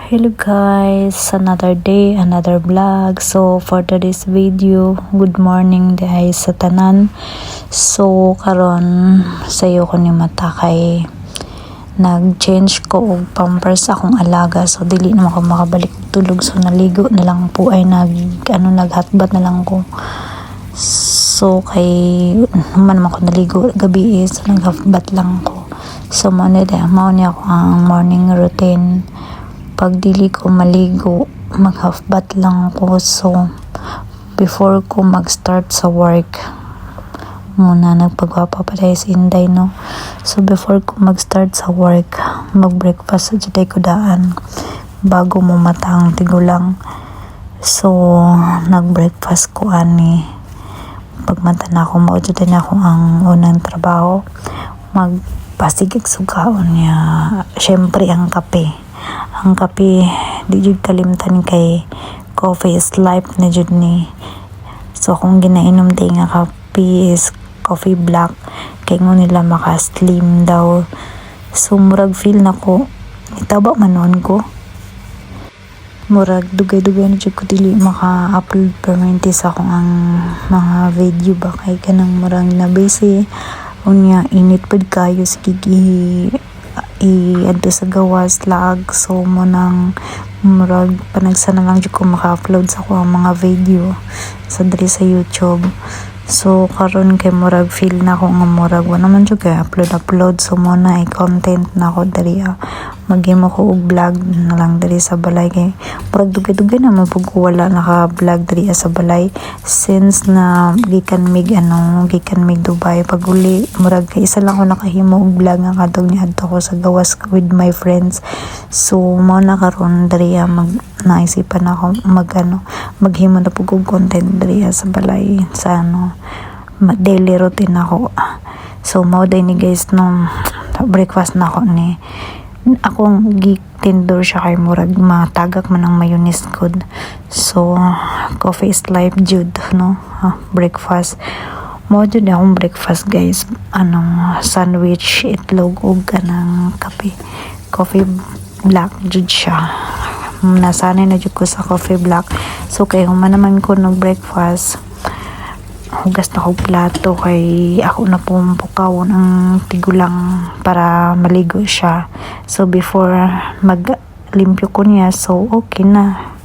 Hello guys, another day, another vlog. So for today's video, good morning guys sa tanan. So karon sayo ko ni mata kay nag-change ko og pampers akong alaga. So dili na ako makabalik tulog, so naligo na lang po ay naghatbat na lang ko. So kay man ako naligo gabi so naghatbat lang ko. So mao ni ako ang morning routine. Pag dili ko maligo, mag-half bath lang ko. So, before ko mag-start sa work, muna nagpagwapa pa tayo sa Inday, no? So, before ko mag-start sa work, mag-breakfast sa juday ko daan, bago mo matang tigulang. So, nag-breakfast ko ani. Pag mata na ako, maujuday na ako ang unang trabaho. Magpasigig sugaon niya. Syempre, ang kape. Ang kape, di jud kalimtan kay coffee is life na jud ni. So kung ginainom tayo nga kape is coffee black, kay ngo nila maka-slim daw. So murag feel na ko, itaba manon ko. Murag dugay-dugay na jud ko dili maka-upload permanente sa akong ang mga video ba kay kanang murag na busy. Unya init pud kayo sige adto sa gawas lag, so mo nang murag panagsa na lang jud ko maka-upload sa ko ang mga video sa diri sa YouTube. So karon kay murag feel na ko nga murag wa naman jud kay upload, so mo na content na ko diri maghimo ko og vlog na lang diri sa balay kay murag dugay-dugay na mapug wala naka-vlog diri sa balay since na gikan mig Dubai. Pag uli murag kay isa lang ko nakahimo og vlog nga kadtong niadto ko sa gawas with my friends. So mo na karon diri naisipan ako maghimo na pug og content diri sa balay sa daily routine ako. So mao day ni guys no breakfast na ako ni akong tindor siya kay murag matagak man ang mayonnaise good. So coffee is life jud no breakfast mo jud akong breakfast guys, sandwich, itlog ug kanang kape, coffee black jud siya. Nasanay na jud ko sa coffee black. So kay human naman ko nag breakfast, hugas na ko plato kay ako na pumpukawon ang tigulang para maligo siya. So before maglimpyo ko niya, so okay na.